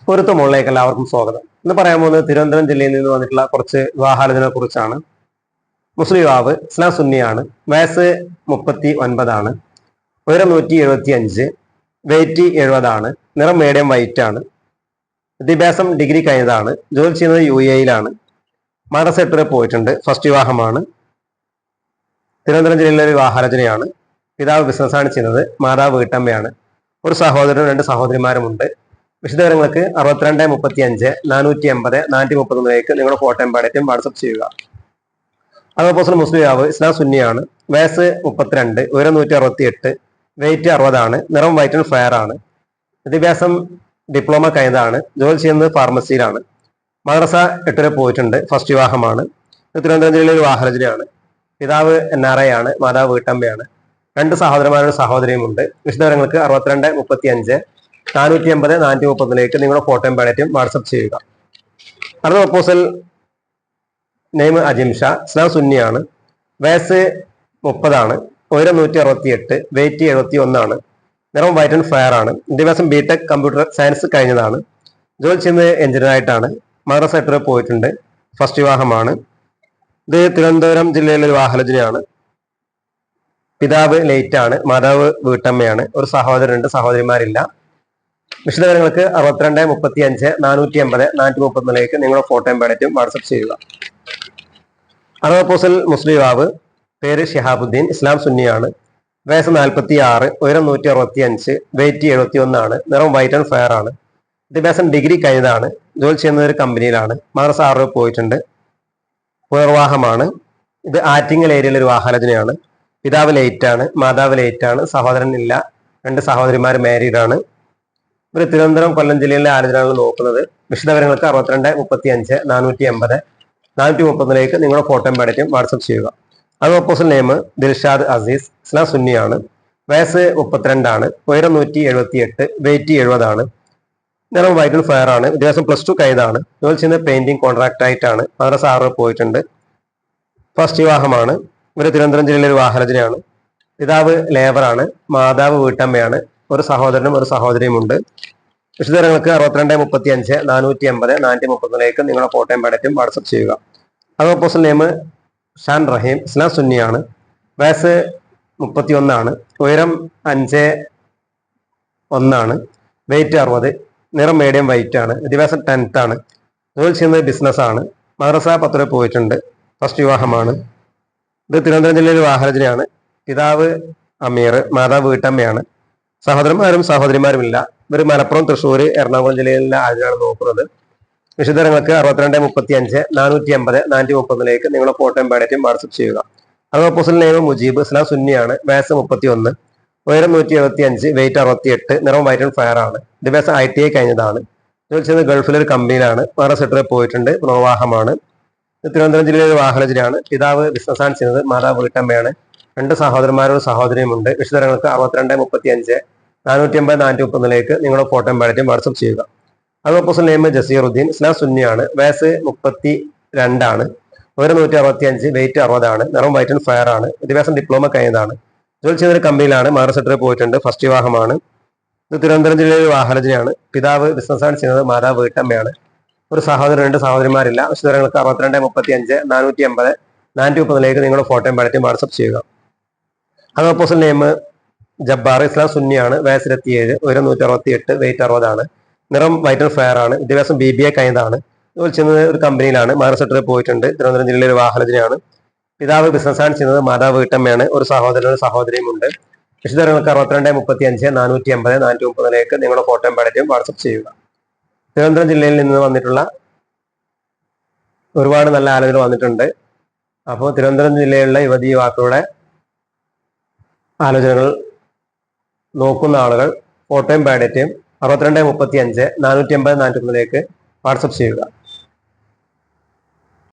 പൊരുത്തമുള്ളേക്ക് എല്ലാവർക്കും സ്വാഗതം. ഇന്ന് പറയാൻ പോകുന്നത് തിരുവനന്തപുരം ജില്ലയിൽ നിന്ന് വന്നിട്ടുള്ള കുറച്ച് വിവാഹാലോചനയെ കുറിച്ചാണ്. മുസ്ലിം യുവാവ്, ഇസ്ലാം സുന്നിയാണ്, വയസ്സ് 39, ഉയരം 175, വെയിറ്റ് 70, നിറം മീഡിയം വൈറ്റ് ആണ്, വിദ്യാഭ്യാസം ഡിഗ്രി കഴിഞ്ഞതാണ്, ജോലി ചെയ്യുന്നത് UAE-യിലാണ്, മദ്രസ വരെ പോയിട്ടുണ്ട്, ഫസ്റ്റ് വിവാഹമാണ്. തിരുവനന്തപുരം ജില്ലയിലെ ഒരു വിവാഹാലോചനയാണ്. പിതാവ് ബിസിനസ്സാണ് ചെയ്യുന്നത്, മാതാവ് വീട്ടമ്മയാണ്, ഒരു സഹോദരനും 2 സഹോദരിമാരുമുണ്ട്. വിശദവിവരങ്ങൾക്ക് 62 35 480 431 നിങ്ങളുടെ ഫോട്ടോയും പാടേറ്റും വാട്സപ്പ് ചെയ്യുക. അതേപോലെ മുസ്ലിം യുവാവ്, ഇസ്ലാം സുന്നിയാണ്, വയസ്സ് 32, ഉയരം 168, വെയിറ്റ് 60, നിറം വൈറ്റ് ആൻഡ് ഫെയർ ആണ്, വിദ്യാഭ്യാസം ഡിപ്ലോമ കഴിഞ്ഞതാണ്, ജോലി ചെയ്യുന്നത് ഫാർമസിയിലാണ്, മദ്രസ 8 വരെ പോയിട്ടുണ്ട്, ഫസ്റ്റ് വിവാഹമാണ്. തിരുവനന്തപുരം ജില്ലയിലെ ഒരു വിവാഹാലോചനയാണ്. പിതാവ് NRI ആണ്, മാതാവ് വീട്ടമ്മയാണ്, 2 സഹോദരന്മാരുടെ സഹോദരിയുമുണ്ട്. വിശദവിവരങ്ങൾക്ക് 62 35 480 431 നിങ്ങളുടെ ഫോട്ടോയും പാടേറ്റും വാട്സപ്പ് ചെയ്യുക. അടുത്ത പ്രപ്പോസൽ നെയിം അജിം ഷാ, ഇസ്ലാം സുന്നിയാണ്, വയസ്സ് 30, ഉയരം 168, വെയിറ്റ് 71, നിറം വൈറ്റ് ആൻഡ് ഫെയർ ആണ്, വിദ്യാഭ്യാസം BTech കമ്പ്യൂട്ടർ സയൻസ് കഴിഞ്ഞതാണ്, ജോലി ചെയ്യുന്നത് എഞ്ചിനീയറായിട്ടാണ്, മദ്രസ 8 വരെ പോയിട്ടുണ്ട്, ഫസ്റ്റ് വിവാഹമാണ്. ഇത് തിരുവനന്തപുരം ജില്ലയിലെ ഒരു വിവാഹാലോചനയാണ്. പിതാവ് ലേറ്റ് ആണ്, മാതാവ് വീട്ടമ്മയാണ്, ഒരു സഹോദരൻ 2 സഹോദരിമാരില്ല. വിശദവിവരങ്ങൾക്ക് 62 35 480 431 നിങ്ങളുടെ ഫോട്ടോയും പാടേറ്റും വാട്സപ്പ് ചെയ്യുക. അടുത്ത പ്രപ്പോസൽ മുസ്ലിം യുവാവ്, പേര് ഷിഹാബുദ്ദീൻ, ഇസ്ലാം സുന്നിയാണ്, വയസ്സ് 46, ഉയരം 165, വെയിറ്റ് 71, നിറം വൈറ്റ് ആൻഡ് ഫെയർ ആണ്, വിദ്യാഭ്യാസം ഡിഗ്രി കഴിഞ്ഞതാണ്, ജോലി ചെയ്യുന്ന ഒരു കമ്പനിയിലാണ്, മദ്രസ 6 പോയിട്ടുണ്ട്, പുനർവാഹമാണ്. ഇത് ആറ്റിങ്ങൽ ഏരിയയിലെ ഒരു വിവാഹാലോചനയാണ്. പിതാവ് ലേറ്റ് ആണ്, മാതാവ് ലേറ്റ് ആണ്, സഹോദരൻ ഇല്ല, 2 സഹോദരിമാർ മാരീഡാണ്. ഇവർ തിരുവനന്തപുരം കൊല്ലം ജില്ലയിലെ ആലോചനകൾ നോക്കുന്നത്. വിശദവിവരങ്ങൾക്ക് 62 35 480 431 നിങ്ങളുടെ ഫോട്ടോയും പാടേറ്റും വാട്സപ്പ് ചെയ്യുക. അത് പ്രപ്പോസൽ നെയിം ദിൽഷാദ് അസീസ്, ഇസ്ലാം സുന്നിയാണ്, വയസ്സ് 32, ഉയരം 178, വെയിറ്റ് 70, നിറം വൈറ്റ് ആൻഡ് ഫെയർ ആണ്, വിദ്യാഭ്യാസം +2 കഴിഞ്ഞതാണ്, ജോലി ചെയ്യുന്നത് പെയിന്റിംഗ് കോൺട്രാക്ട് ആയിട്ടാണ്, മദ്രസ 6 പോയിട്ടുണ്ട്, ഫസ്റ്റ് വിവാഹമാണ്. ഇവർ തിരുവനന്തപുരം ജില്ലയിലെ ഒരു വിവാഹാലോചനയാണ്. പിതാവ് ലേബറാണ്, മാതാവ് വീട്ടമ്മയാണ്, ഒരു സഹോദരനും ഒരു സഹോദരിയുമുണ്ട്. വിശദവിവരങ്ങൾക്ക് 62 35 480 431 നിങ്ങളുടെ ഫോട്ടോയും പാടേറ്റും വാട്സപ്പ് ചെയ്യുക. അത് പ്രപ്പോസൽ നെയിം ഷാൻ റഹീം, ഇസ്ലാം സുന്നിയാണ്, വയസ്സ് 31, ഉയരം 5'1", വെയിറ്റ് 60, നിറം മീഡിയം വൈറ്റ് ആണ്, വിദ്യാഭ്യാസം 10th ആണ്, ജോലി ചെയ്യുന്നത് ബിസിനസ്സാണ്, മദ്രസ 10 വരെ പോയിട്ടുണ്ട്, ഫസ്റ്റ് വിവാഹമാണ്. ഇത് തിരുവനന്തപുരം ജില്ലയിലെ വിവാഹാലോചനയാണ്. പിതാവ് അമീർ, മാതാവ് വീട്ടമ്മയാണ്, സഹോദരന്മാരും സഹോദരിമാരുമില്ല. ഇവർ മലപ്പുറം, തൃശ്ശൂർ, എറണാകുളം ജില്ലയിലെ ആളുകളാണ് നോക്കുന്നത്. വിശദവിവരങ്ങൾക്ക് 62 35 480 431 നിങ്ങളുടെ ഫോട്ടോയും പാടേറ്റും വാട്സപ്പ് ചെയ്യുക. അത് പ്രപ്പോസൽ നെയിം മുജീബ്, ഇസ്ലാം സുന്നിയാണ്, വയസ്സ് 31, ഉയരം 175, വെയിറ്റ് 68, നിറം വൈറ്റ് ആൻഡ് ഫെയർ ആണ്, വിദ്യാഭ്യാസം ITI കഴിഞ്ഞതാണ്, ജോലി ചെയ്യുന്നത് ഗൾഫിലെ ഒരു കമ്പനിയിലാണ്, മദ്രസ 8 വരെ പോയിട്ടുണ്ട്, പുനർവാഹമാണ്. തിരുവനന്തപുരം ജില്ലയിലെ വിവാഹാലോചനയാണ്. പിതാവ് ബിസിനസ്സാണ് ചെയ്യുന്നത്, മാതാവ് വീട്ടമ്മയാണ്, 2 സഹോദരന്മാരും സഹോദരിയുമുണ്ട്. വിശദവിവരങ്ങൾക്ക് 62 35 480 431 നിങ്ങളുടെ ഫോട്ടോയും പാടേറ്റും വാട്സപ്പ് ചെയ്യുക. അത് പ്രപ്പോസൽ നെയിം ജസീറുദ്ദീൻ, ഇസ്ലാം സുന്നിയാണ്, വയസ്സ് 32, ഉയരം 165, വെയിറ്റ് 60, നിറം വൈറ്റ് ആൻഡ് ഫെയർ ആണ്, വിദ്യാഭ്യാസം ഡിപ്ലോമ കഴിഞ്ഞതാണ്, ജോലി ചെയ്യുന്ന ഒരു കമ്പനിയിലാണ്, മദ്രസ 8 വരെ പോയിട്ടുണ്ട്, ഫസ്റ്റ് വിവാഹമാണ്. ഇത് തിരുവനന്തപുരം ജില്ലയിലെ വിവാഹാലോചനയാണ്. പിതാവ് ബിസിനസ്സാണ് ചെയ്യുന്നത്, മാതാവ് വീട്ടമ്മയാണ്, ഒരു സഹോദരൻ 2 സഹോദരിമാരില്ല. വിശദവിവരങ്ങൾക്ക് 62 35 480 431 നിങ്ങളുടെ ഫോട്ടോയും പാടേറ്റും വാട്സപ്പ് ചെയ്യുക. അത് പ്രപ്പോസൽ നെയിം ജബ്ബാർ, ഇസ്ലാം സുന്നിയാണ്, വയസ്സ് 27, ഉയരം 168, വെയിറ്റ് 60, നിറം വൈറ്റ് ആൻഡ് ഫെയർ ആണ്, വിദ്യാഭ്യാസം BBA കഴിഞ്ഞതാണ്, ജോലി ചെയ്യുന്നത് ഒരു കമ്പനിയിലാണ്, മദ്രസ 8 വരെ പോയിട്ടുണ്ട്, തിരുവനന്തപുരം ജില്ലയിലെ ഒരു വിവാഹാലോചനയാണ്. പിതാവ് ബിസിനസ്സാണ് ചെയ്യുന്നത്, മാതാവ് വീട്ടമ്മയാണ്, ഒരു സഹോദരനും സഹോദരിയുമുണ്ട്. വിശദവിവരങ്ങൾക്ക് 62 35 480 431 നിങ്ങളുടെ ഫോട്ടോയും പാടേറ്റും വാട്സപ്പ് ചെയ്യുക. തിരുവനന്തപുരം ജില്ലയിൽ നിന്ന് വന്നിട്ടുള്ള ഒരുപാട് നല്ല ആലോചന വന്നിട്ടുണ്ട്. അപ്പോൾ തിരുവനന്തപുരം ജില്ലയിലുള്ള യുവതി യുവാക്കളുടെ ആലോചനകൾ നോക്കുന്ന ആളുകൾ ഫോട്ടോയും പാടേറ്റും 62 35 480 431 വാട്സപ്പ് ചെയ്യുക.